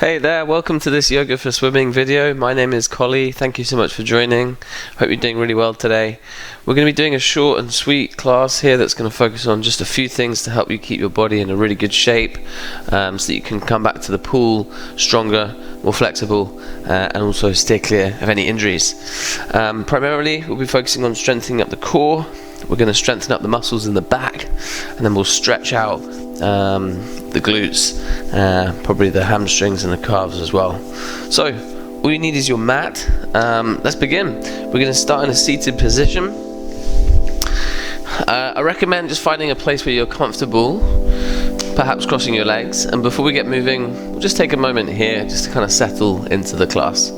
Hey there, welcome to this Yoga for Swimming video. My name is Collie. Thank you so much for joining. Hope you're doing really well today. We're going to be doing a short and sweet class here that's going to focus on just a few things to help you keep your body in a really good shape so that you can come back to the pool stronger, more flexible, and also stay clear of any injuries. Primarily, we'll be focusing on strengthening up the core. We're going to strengthen up the muscles in the back, and then we'll stretch out the glutes, probably the hamstrings and the calves as well. So all you need is your mat. Let's begin. We're going to start in a seated position. I recommend just finding a place where you're comfortable, perhaps crossing your legs, and before we get moving, we'll just take a moment here just to kind of settle into the class.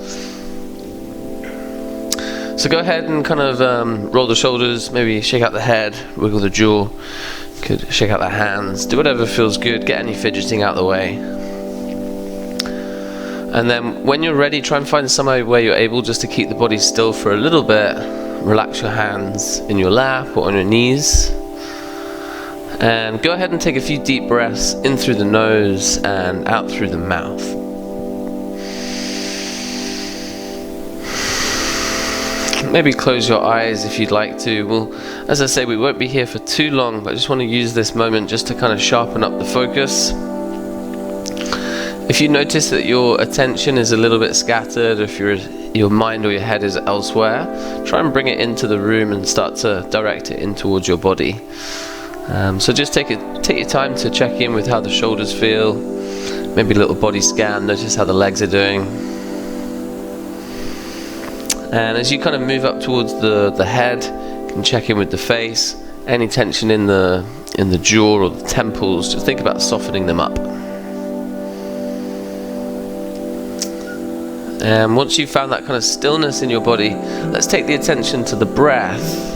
So go ahead and kind of roll the shoulders, maybe shake out the head, wiggle the jaw, could shake out the hands, do whatever feels good, get any fidgeting out of the way. And then when you're ready, try and find somewhere where you're able just to keep the body still for a little bit. Relax your hands in your lap or on your knees. And go ahead and take a few deep breaths in through the nose and out through the mouth. Maybe close your eyes if you'd like to. Well, as I say, we won't be here for too long, but I just want to use this moment just to kind of sharpen up the focus. If you notice that your attention is a little bit scattered, if your mind or your head is elsewhere, try and bring it into the room and start to direct it in towards your body. So just take your time to check in with how the shoulders feel, maybe a little body scan, notice how the legs are doing. And as you kind of move up towards the head, you can check in with the face. Any tension in the jaw or the temples, just think about softening them up. And once you've found that kind of stillness in your body, let's take the attention to the breath.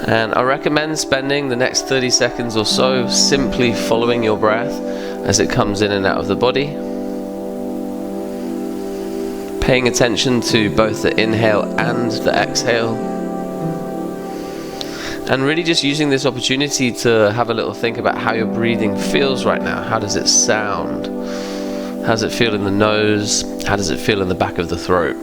And I recommend spending the next 30 seconds or so simply following your breath as it comes in and out of the body. Paying attention to both the inhale and the exhale. And really just using this opportunity to have a little think about how your breathing feels right now. How does it sound? How does it feel in the nose? How does it feel in the back of the throat?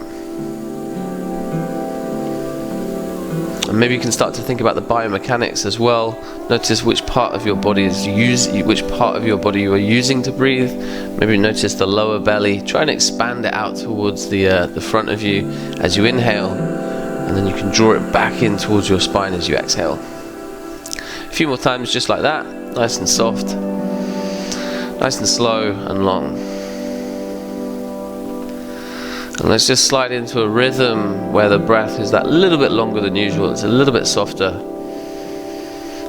And maybe you can start to think about the biomechanics as well. Notice which part of your body you are using to breathe. Maybe notice the lower belly. Try and expand it out towards the front of you as you inhale, and then you can draw it back in towards your spine as you exhale. A few more times just like that, nice and soft, nice and slow and long. And let's just slide into a rhythm where the breath is that little bit longer than usual, it's a little bit softer,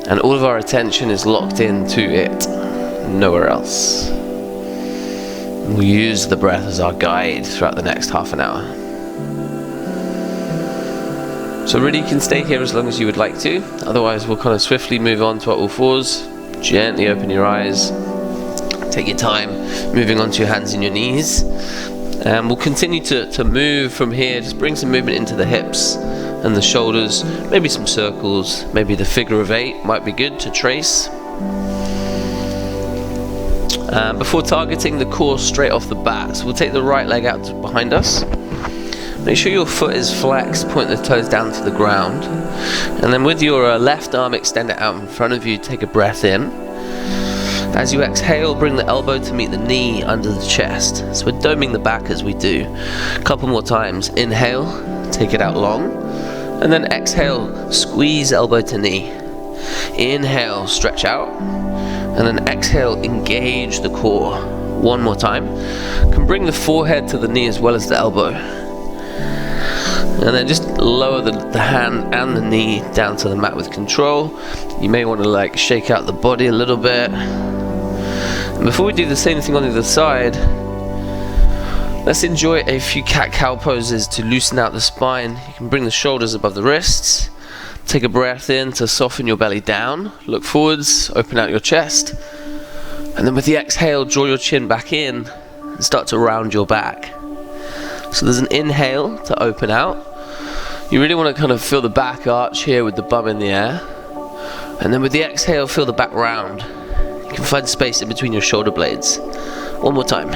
and all of our attention is locked into it, nowhere else. We'll use the breath as our guide throughout the next half an hour. So really you can stay here as long as you would like to, otherwise we'll kind of swiftly move on to our all fours. Gently open your eyes, take your time moving onto your hands and your knees. And we'll continue to move from here. Just bring some movement into the hips and the shoulders, maybe some circles, maybe the figure of 8 might be good to trace. Before targeting the core straight off the bat, so we'll take the right leg out behind us. Make sure your foot is flexed, point the toes down to the ground, and then with your left arm extend it out in front of you, take a breath in. As you exhale, bring the elbow to meet the knee under the chest. So we're doming the back as we do. A couple more times. Inhale, take it out long. And then exhale, squeeze elbow to knee. Inhale, stretch out. And then exhale, engage the core. One more time. You can bring the forehead to the knee as well as the elbow. And then just lower the hand and the knee down to the mat with control. You may want to shake out the body a little bit. And before we do the same thing on the other side, let's enjoy a few cat-cow poses to loosen out the spine. You can bring the shoulders above the wrists. Take a breath in to soften your belly down. Look forwards, open out your chest. And then with the exhale, draw your chin back in and start to round your back. So there's an inhale to open out. You really want to kind of feel the back arch here with the bum in the air. And then with the exhale, feel the back round. You can find space in between your shoulder blades. One more time.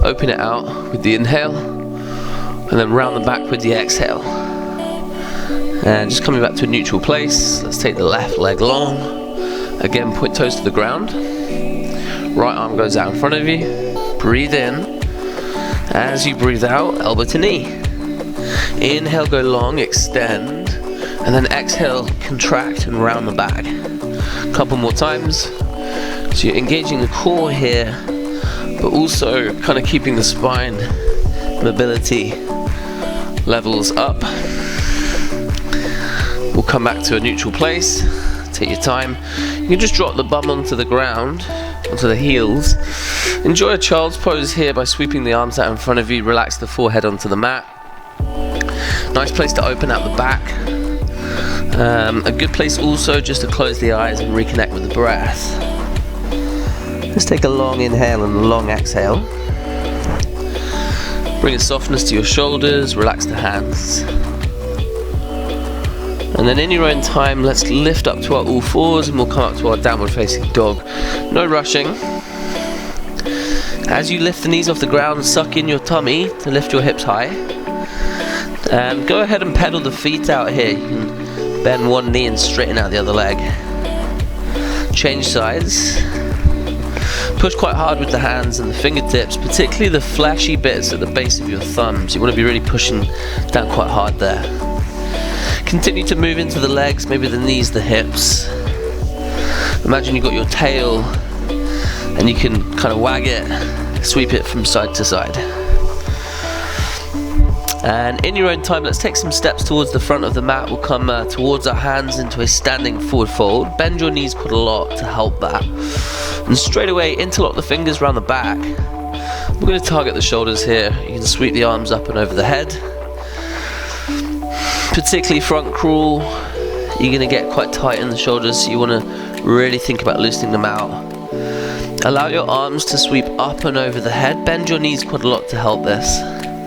Open it out with the inhale, and then round the back with the exhale. And just coming back to a neutral place, let's take the left leg long. Again, point toes to the ground. Right arm goes out in front of you. Breathe in. As you breathe out, elbow to knee. Inhale, go long, extend. And then exhale, contract and round the back. A couple more times. So you're engaging the core here, but also kind of keeping the spine mobility levels up. We'll come back to a neutral place. Take your time. You can just drop the bum onto the ground, onto the heels. Enjoy a child's pose here by sweeping the arms out in front of you. Relax the forehead onto the mat. Nice place to open out the back. A good place also just to close the eyes and reconnect with the breath. Let's take a long inhale and a long exhale. Bring a softness to your shoulders, relax the hands. And then in your own time, let's lift up to our all fours and we'll come up to our downward facing dog. No rushing. As you lift the knees off the ground, suck in your tummy to lift your hips high. And go ahead and pedal the feet out here. You can bend one knee and straighten out the other leg. Change sides. Push quite hard with the hands and the fingertips, particularly the fleshy bits at the base of your thumbs. You want to be really pushing down quite hard there. Continue to move into the legs, maybe the knees, the hips. Imagine you've got your tail and you can kind of wag it, sweep it from side to side. And in your own time, let's take some steps towards the front of the mat. We'll come towards our hands into a standing forward fold. Bend your knees quite a lot to help that. And straight away, interlock the fingers around the back. We're going to target the shoulders here. You can sweep the arms up and over the head. Particularly front crawl, you're going to get quite tight in the shoulders, so you want to really think about loosening them out. Allow your arms to sweep up and over the head. Bend your knees quite a lot to help this.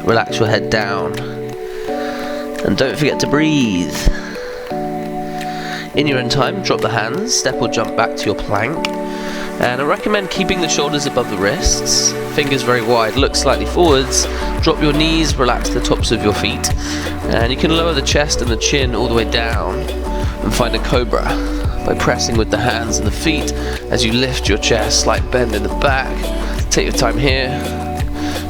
Relax your head down. And don't forget to breathe. In your own time, drop the hands, step or jump back to your plank. And I recommend keeping the shoulders above the wrists, fingers very wide, look slightly forwards, drop your knees, relax the tops of your feet. And you can lower the chest and the chin all the way down and find a cobra by pressing with the hands and the feet as you lift your chest, slight bend in the back. Take your time here.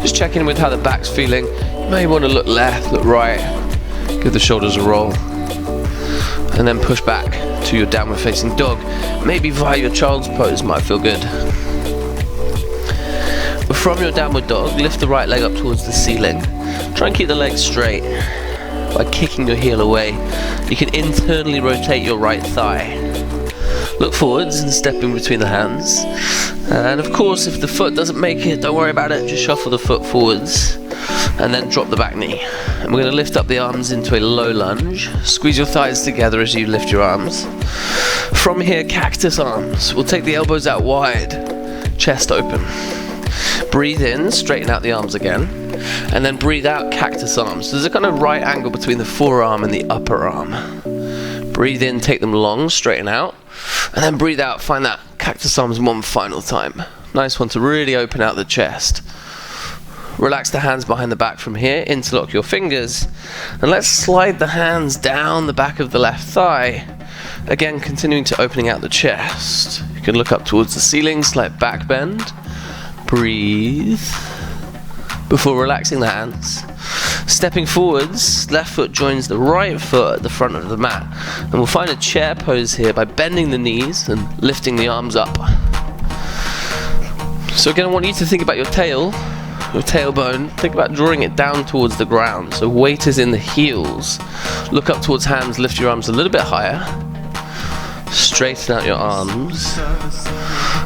Just check in with how the back's feeling. You may want to look left, look right, give the shoulders a roll. And then push back to your downward facing dog. Maybe via your child's pose might feel good. But from your downward dog, lift the right leg up towards the ceiling. Try and keep the legs straight by kicking your heel away. You can internally rotate your right thigh. Look forwards and step in between the hands. And of course, if the foot doesn't make it, don't worry about it. Just shuffle the foot forwards and then drop the back knee. And we're going to lift up the arms into a low lunge. Squeeze your thighs together as you lift your arms. From here, cactus arms. We'll take the elbows out wide, chest open. Breathe in, straighten out the arms again. And then breathe out, cactus arms. There's a kind of right angle between the forearm and the upper arm. Breathe in, take them long, straighten out. And then breathe out, find that cactus arms one final time. Nice one to really open out the chest. Relax the hands behind the back from here, interlock your fingers, and let's slide the hands down the back of the left thigh. Again, continuing to opening out the chest. You can look up towards the ceiling, slight back bend. Breathe. Before relaxing the hands. Stepping forwards, left foot joins the right foot at the front of the mat. And we'll find a chair pose here by bending the knees and lifting the arms up. So again, I want you to think about your tail. Your tailbone, think about drawing it down towards the ground, so weight is in the heels. Look up towards hands, lift your arms a little bit higher. Straighten out your arms.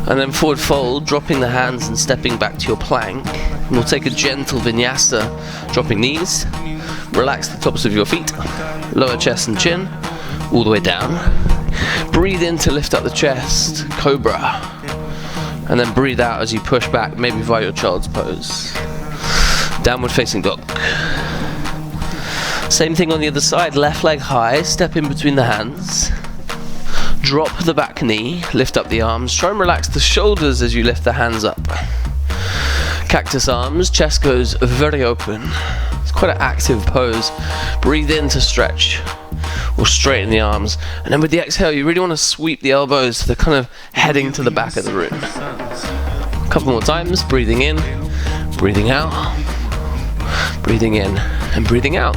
And then forward fold, dropping the hands and stepping back to your plank. And we'll take a gentle vinyasa, dropping knees. Relax the tops of your feet. Lower chest and chin, all the way down. Breathe in to lift up the chest, cobra. And then breathe out as you push back, maybe via your child's pose. Downward facing dog. Same thing on the other side, left leg high, step in between the hands. Drop the back knee, lift up the arms. Try and relax the shoulders as you lift the hands up. Cactus arms, chest goes very open. It's quite an active pose. Breathe in to stretch or straighten the arms. And then with the exhale, you really want to sweep the elbows so they're kind of heading to the back of the room. A couple more times, breathing in, breathing out, breathing in and breathing out.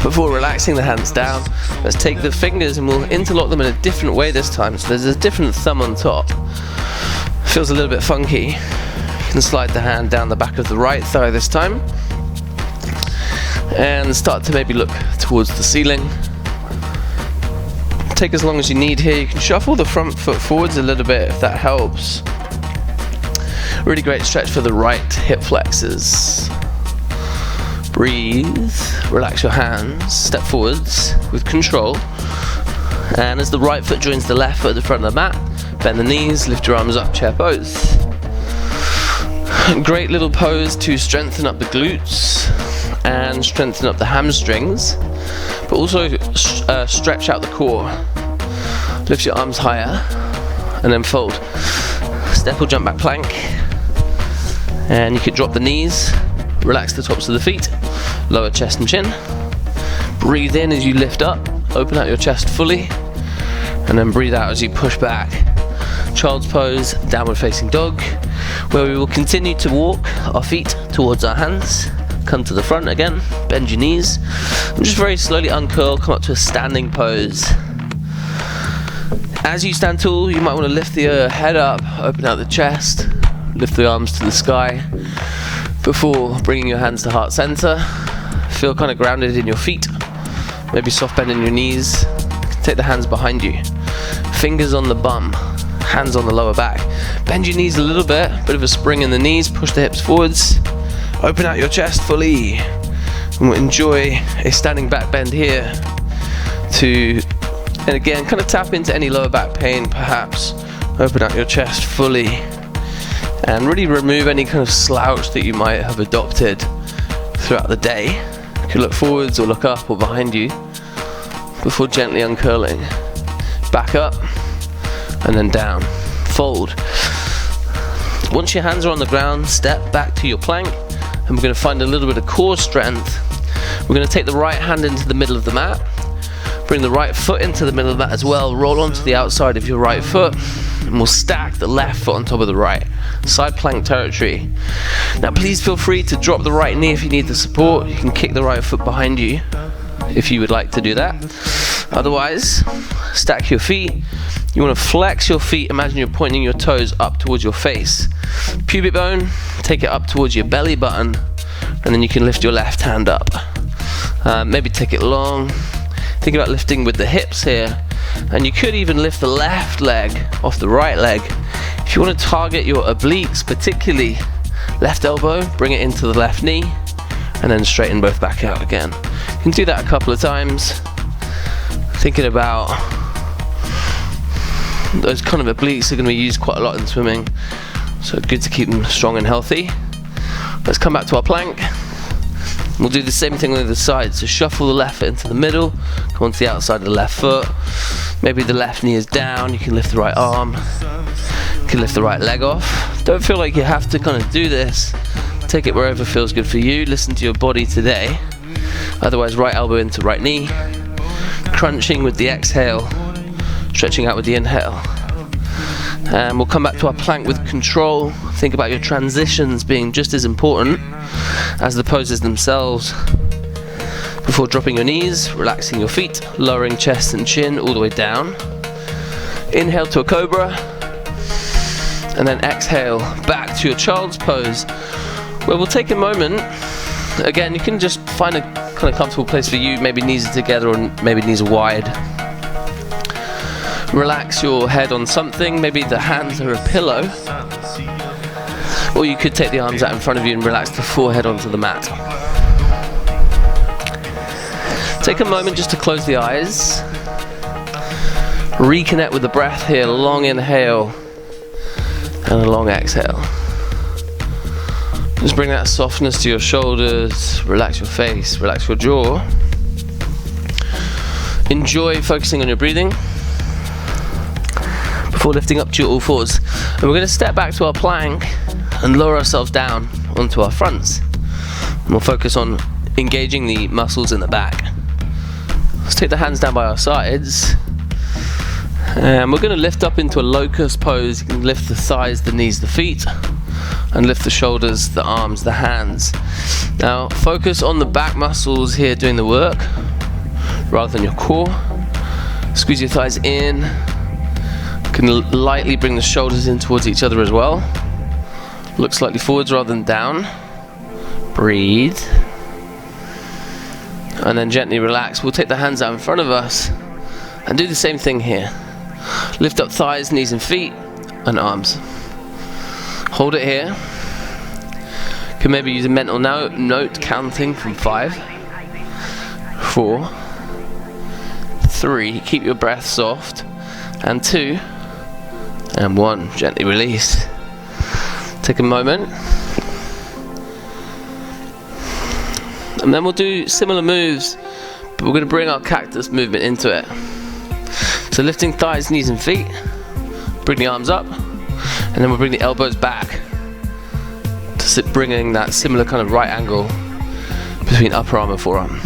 Before relaxing the hands down, let's take the fingers and we'll interlock them in a different way this time. So there's a different thumb on top. Feels a little bit funky. You can slide the hand down the back of the right thigh this time. And start to maybe look towards the ceiling. Take as long as you need here. You can shuffle the front foot forwards a little bit if that helps. Really great stretch for the right hip flexors. Breathe, relax your hands, step forwards with control. And as the right foot joins the left foot at the front of the mat, bend the knees, lift your arms up, chair pose. Great little pose to strengthen up the glutes and strengthen up the hamstrings, but also stretch out the core. Lift your arms higher and then fold. Step or jump back plank. And you can drop the knees, relax the tops of the feet, lower chest and chin. Breathe in as you lift up, open out your chest fully, and then breathe out as you push back. Child's pose, downward facing dog, where we will continue to walk our feet towards our hands. Come to the front again, bend your knees, and just very slowly uncurl, come up to a standing pose. As you stand tall, you might want to lift the head up, open out the chest, lift the arms to the sky, before bringing your hands to heart center. Feel kind of grounded in your feet, maybe soft bend in your knees. Take the hands behind you, fingers on the bum, hands on the lower back. Bend your knees a little bit of a spring in the knees, push the hips forwards. Open out your chest fully, and we'll enjoy a standing back bend here and again, kind of tap into any lower back pain perhaps. Open out your chest fully, and really remove any kind of slouch that you might have adopted throughout the day. You can look forwards or look up or behind you before gently uncurling. Back up, and then down. Fold. Once your hands are on the ground, step back to your plank. And we're going to find a little bit of core strength. We're going to take the right hand into the middle of the mat, bring the right foot into the middle of that as well, roll onto the outside of your right foot, and we'll stack the left foot on top of the right. Side plank territory. Now please feel free to drop the right knee if you need the support. You can kick the right foot behind you if you would like to do that. Otherwise, stack your feet. You want to flex your feet, imagine you're pointing your toes up towards your face. Pubic bone, take it up towards your belly button, and then you can lift your left hand up. Maybe take it long. Think about lifting with the hips here, and you could even lift the left leg off the right leg. If you want to target your obliques, particularly left elbow, bring it into the left knee, and then straighten both back out again. You can do that a couple of times. Thinking about those kind of obliques are going to be used quite a lot in swimming, so good to keep them strong and healthy. Let's come back to our plank. We'll do the same thing on the other side, so shuffle the left foot into the middle, come onto the outside of the left foot. Maybe the left knee is down, you can lift the right arm, you can lift the right leg off. Don't feel like you have to kind of do this. Take it wherever feels good for you, listen to your body today. Otherwise, right elbow into right knee, crunching with the exhale, stretching out with the inhale. And we'll come back to our plank with control. Think about your transitions being just as important as the poses themselves. Before dropping your knees, relaxing your feet, lowering chest and chin all the way down. Inhale to a cobra, and then exhale back to your child's pose, where we'll take a moment. Again, you can just find a kind of comfortable place for you, maybe knees are together or maybe knees are wide. Relax your head on something, maybe the hands are a pillow, or you could take the arms out in front of you and relax the forehead onto the mat. Take a moment just to close the eyes, reconnect with the breath here, long inhale and a long exhale. Just bring that softness to your shoulders, relax your face, relax your jaw. Enjoy focusing on your breathing before lifting up to your all fours. And we're going to step back to our plank, and lower ourselves down onto our fronts. And we'll focus on engaging the muscles in the back. Let's take the hands down by our sides. And we're going to lift up into a locust pose. You can lift the thighs, the knees, the feet, and lift the shoulders, the arms, the hands. Now focus on the back muscles here doing the work rather than your core. Squeeze your thighs in. You can lightly bring the shoulders in towards each other as well. Look slightly forwards rather than down. Breathe. And then gently relax. We'll take the hands out in front of us and do the same thing here. Lift up thighs, knees and feet and arms. Hold it here. You can maybe use a mental note counting from 5, 4, 3. Keep your breath soft. And 2 and 1. Gently release. Take a moment. And then we'll do similar moves, but we're going to bring our cactus movement into it. So lifting thighs, knees and feet, bring the arms up, and then we'll bring the elbows back to bringing that similar kind of right angle between upper arm and forearm.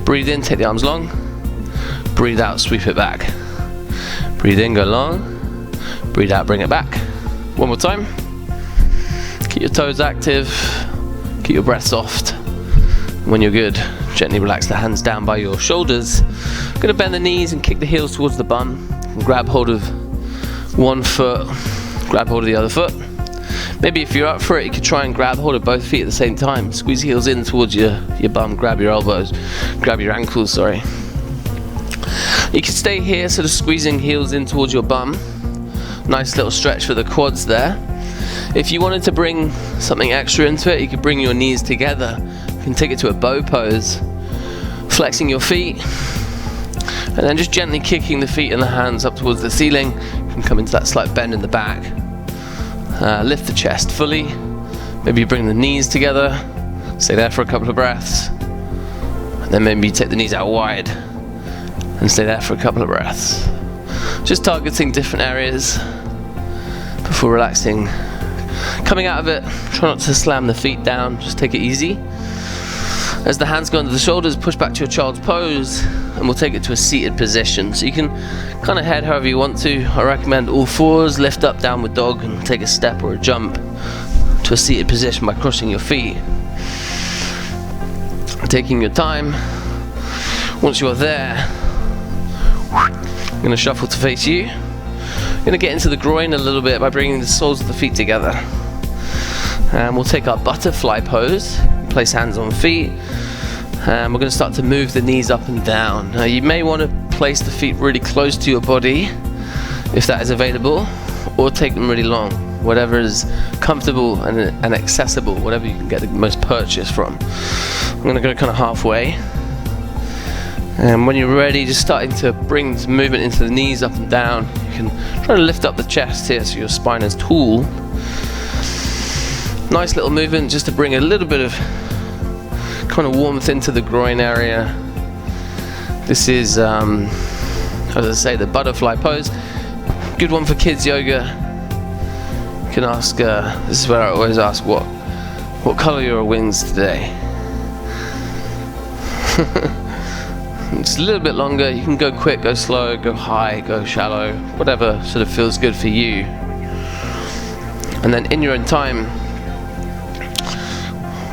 Breathe in, take the arms long. Breathe out, sweep it back. Breathe in, go long. Breathe out, bring it back. One more time. Keep your toes active. Keep your breath soft. When you're good, gently relax the hands down by your shoulders. I'm going to bend the knees and kick the heels towards the bum. Grab hold of one foot, grab hold of the other foot. Maybe if you're up for it, you could try and grab hold of both feet at the same time. Squeeze heels in towards your bum, grab your elbows, grab your ankles, sorry. You can stay here, sort of squeezing heels in towards your bum. Nice little stretch for the quads there. If you wanted to bring something extra into it, you could bring your knees together. You can take it to a bow pose, flexing your feet, and then just gently kicking the feet and the hands up towards the ceiling. You can come into that slight bend in the back. Lift the chest fully. Maybe you bring the knees together, stay there for a couple of breaths, and then maybe you take the knees out wide and stay there for a couple of breaths. Just targeting different areas before relaxing. Coming out of it, try not to slam the feet down, just take it easy. As the hands go under the shoulders, push back to your child's pose, and we'll take it to a seated position. So you can kind of head however you want to. I recommend all fours, lift up, downward dog, and take a step or a jump to a seated position by crossing your feet. Taking your time. Once you're there, I'm going to shuffle to face you. I'm going to get into the groin a little bit by bringing the soles of the feet together. And we'll take our butterfly pose, place hands on feet, and we're going to start to move the knees up and down. Now you may want to place the feet really close to your body, if that is available, or take them really long, whatever is comfortable and accessible, whatever you can get the most purchase from. I'm going to go kind of halfway. And when you're ready, just starting to bring this movement into the knees up and down. You can try to lift up the chest here so your spine is tall. Nice little movement just to bring a little bit of kind of warmth into the groin area. This is, as I say, the butterfly pose. Good one for kids yoga. You can ask, this is where I always ask, what color are your wings today? It's a little bit longer. You can go quick, go slow, go high, go shallow, whatever sort of feels good for you. And then in your own time,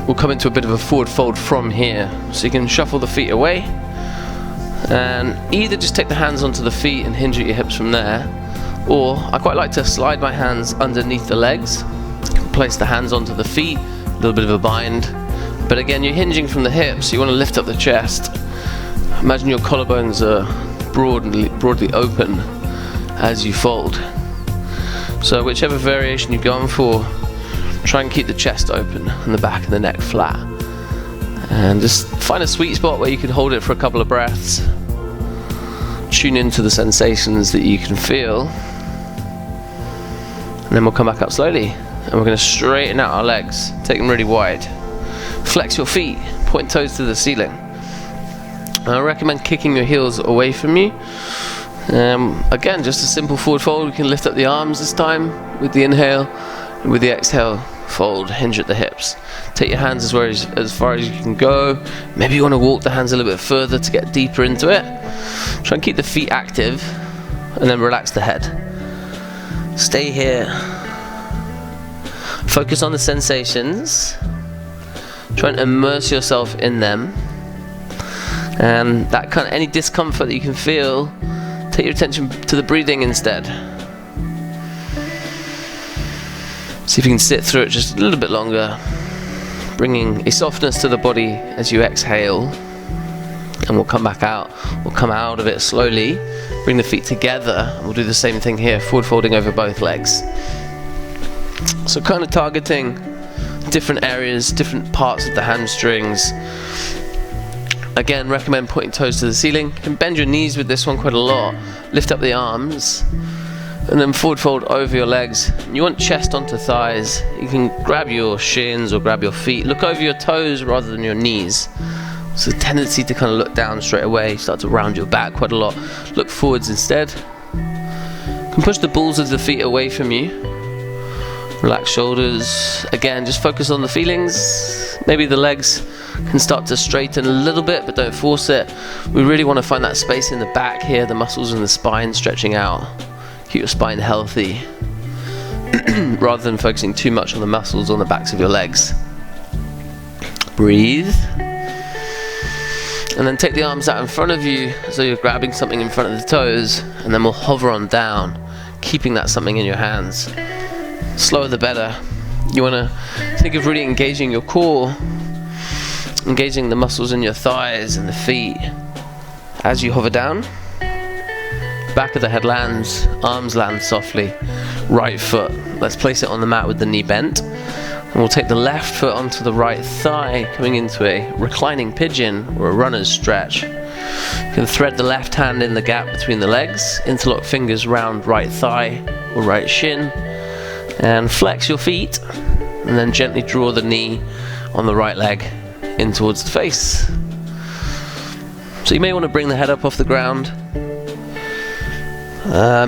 we'll come into a bit of a forward fold from here. So you can shuffle the feet away and either just take the hands onto the feet and hinge at your hips from there, or I quite like to slide my hands underneath the legs. You can place the hands onto the feet, a little bit of a bind. But again, you're hinging from the hips, so you want to lift up the chest. Imagine your collarbones are broadly open as you fold. So whichever variation you've gone for, try and keep the chest open and the back and the neck flat. And just find a sweet spot where you can hold it for a couple of breaths. Tune into the sensations that you can feel. And then we'll come back up slowly. And we're going to straighten out our legs, take them really wide. Flex your feet, point toes to the ceiling. I recommend kicking your heels away from you. Again, just a simple forward fold. We can lift up the arms this time with the inhale, and with the exhale, fold, hinge at the hips. Take your hands as far as you can go. Maybe you want to walk the hands a little bit further to get deeper into it. Try and keep the feet active, and then relax the head. Stay here. Focus on the sensations. Try and immerse yourself in them. And that kind of, any discomfort that you can feel, take your attention to the breathing instead. See if you can sit through it just a little bit longer, bringing a softness to the body as you exhale. And we'll come back out. We'll come out of it slowly. Bring the feet together. And we'll do the same thing here, forward folding over both legs. So kind of targeting different areas, different parts of the hamstrings. Again, recommend pointing toes to the ceiling. You can bend your knees with this one quite a lot. Lift up the arms. And then forward fold over your legs. You want chest onto thighs. You can grab your shins or grab your feet. Look over your toes rather than your knees. So a tendency to kind of look down straight away. Start to round your back quite a lot. Look forwards instead. You can push the balls of the feet away from you. Relax shoulders. Again, just focus on the feelings. Maybe the legs can start to straighten a little bit, but don't force it. We really want to find that space in the back here, the muscles in the spine stretching out. Keep your spine healthy rather than focusing too much on the muscles on the backs of your legs. Breathe. And then take the arms out in front of you as though you're grabbing something in front of the toes, and then we'll hover on down, keeping that something in your hands. Slower the better. You want to think of really engaging your core, engaging the muscles in your thighs and the feet as you hover down. Back of the head lands, arms land softly. Right foot, let's place it on the mat with the knee bent. And we'll take the left foot onto the right thigh, coming into a reclining pigeon or a runner's stretch. You can thread the left hand in the gap between the legs, interlock fingers round right thigh or right shin, and flex your feet, and then gently draw the knee on the right leg in towards the face. So you may want to bring the head up off the ground.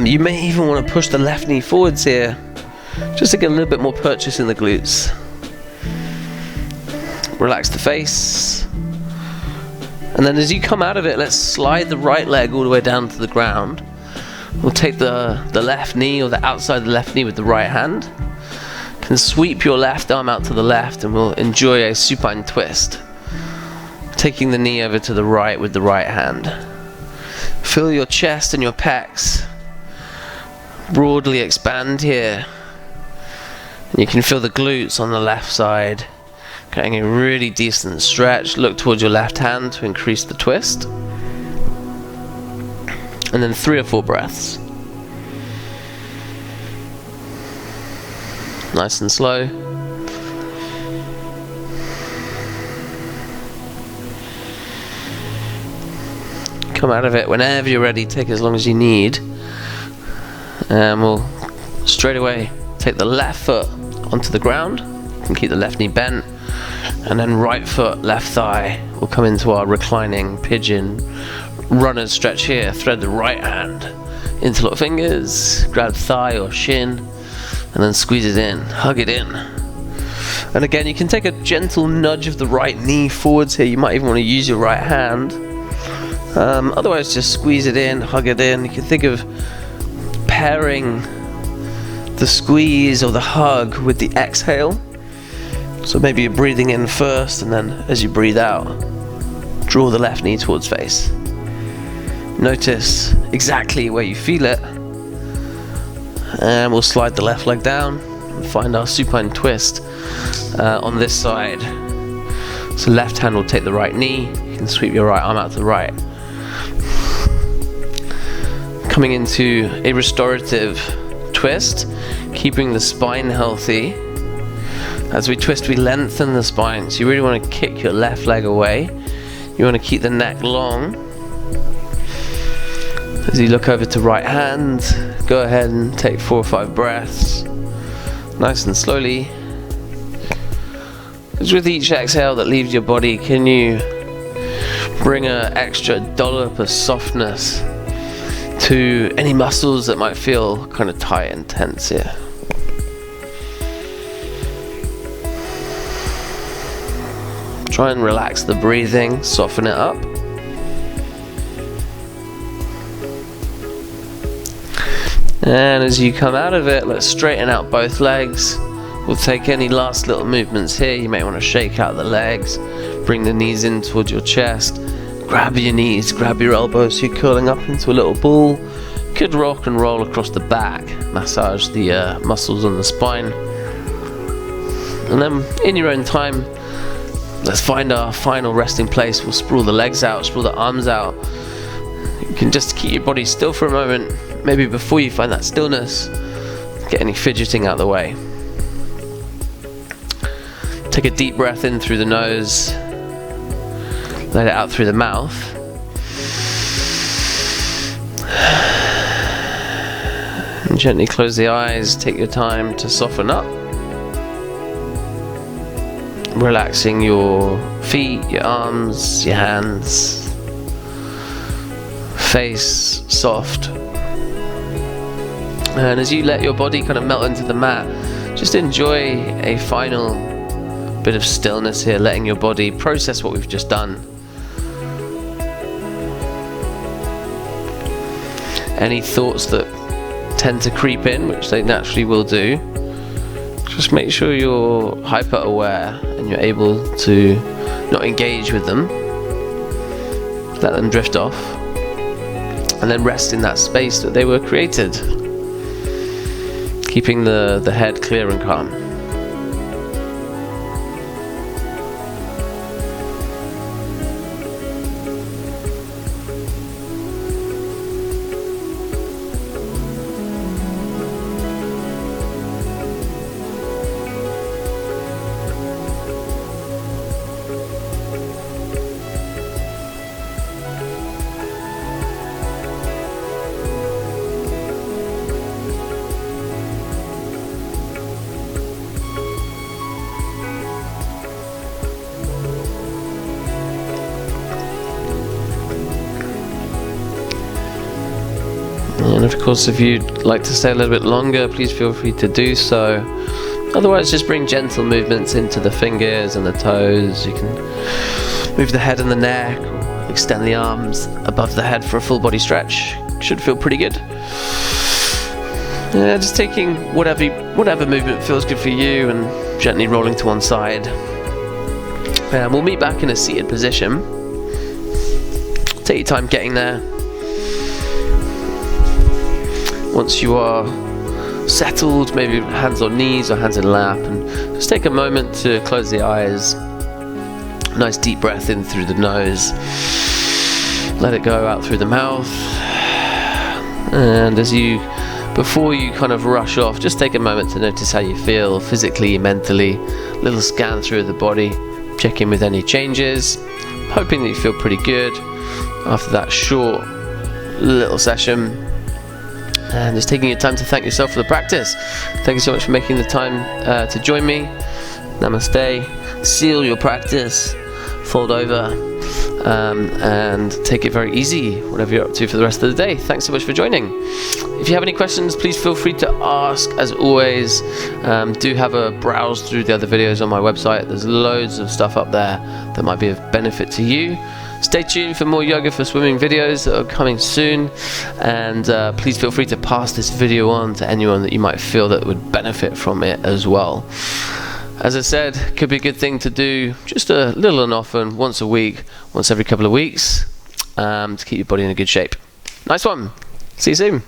You may even want to push the left knee forwards here, just to get a little bit more purchase in the glutes. Relax the face. And then as you come out of it, let's slide the right leg all the way down to the ground. We'll take the left knee or the outside of the left knee with the right hand. You can sweep your left arm out to the left, and we'll enjoy a supine twist. Taking the knee over to the right with the right hand. Feel your chest and your pecs broadly expand here. And you can feel the glutes on the left side getting a really decent stretch. Look towards your left hand to increase the twist. And then 3 or 4 breaths. Nice and slow. Come out of it whenever you're ready. Take as long as you need. And we'll straight away take the left foot onto the ground. You can keep the left knee bent. And then right foot, left thigh will come into our reclining pigeon runner's stretch here. Thread the right hand, interlock fingers, grab thigh or shin, and then squeeze it in, hug it in. And again, you can take a gentle nudge of the right knee forwards here. You might even want to use your right hand. Otherwise, just squeeze it in, hug it in. You can think of pairing the squeeze or the hug with the exhale. So maybe you're breathing in first, and then as you breathe out, draw the left knee towards face. Notice exactly where you feel it, and we'll slide the left leg down and find our supine twist on this side. So left hand will take the right knee. You can sweep your right arm out to the right. Coming into a restorative twist, keeping the spine healthy. As we twist, we lengthen the spine, so you really want to kick your left leg away. You want to keep the neck long. As you look over to right hand, go ahead and take 4 or 5 breaths, nice and slowly. Because with each exhale that leaves your body, can you bring an extra dollop of softness to any muscles that might feel kind of tight and tense here. Try and relax the breathing, soften it up. And as you come out of it, let's straighten out both legs. We'll take any last little movements here. You may want to shake out the legs, bring the knees in towards your chest, grab your knees, grab your elbows so you're curling up into a little ball. Could rock and roll across the back, massage the muscles on the spine. And then in your own time, let's find our final resting place. We'll sprawl the legs out, sprawl the arms out. You can just keep your body still for a moment. Maybe before you find that stillness, get any fidgeting out of the way. Take a deep breath in through the nose, let it out through the mouth. And gently close the eyes, take your time to soften up. Relaxing your feet, your arms, your hands, face soft. And as you let your body kind of melt into the mat, just enjoy a final bit of stillness here, letting your body process what we've just done. Any thoughts that tend to creep in, which they naturally will do, just make sure you're hyper aware and you're able to not engage with them. Let them drift off and then rest in that space that they were created, keeping the head clear and calm. And of course, if you'd like to stay a little bit longer, please feel free to do so. Otherwise, just bring gentle movements into the fingers and the toes. You can move the head and the neck, or extend the arms above the head for a full body stretch. Should feel pretty good. Just taking whatever movement feels good for you and gently rolling to one side. We'll meet back in a seated position. Take your time getting there. Once you are settled, maybe hands on knees or hands in lap, and just take a moment to close the eyes. Nice deep breath in through the nose. Let it go out through the mouth. And before you kind of rush off, just take a moment to notice how you feel physically, mentally. Little scan through the body, check in with any changes. Hoping that you feel pretty good after that short little session. And just taking your time to thank yourself for the practice. Thank you so much for making the time to join me. Namaste. Seal your practice. Fold over. And take it very easy, whatever you're up to for the rest of the day. Thanks so much for joining. If you have any questions, please feel free to ask. As always, do have a browse through the other videos on my website. There's loads of stuff up there that might be of benefit to you. Stay tuned for more yoga for swimming videos that are coming soon, and please feel free to pass this video on to anyone that you might feel that would benefit from it as well. As I said, could be a good thing to do just a little and often, once a week, once every couple of weeks, to keep your body in a good shape. Nice one. See you soon.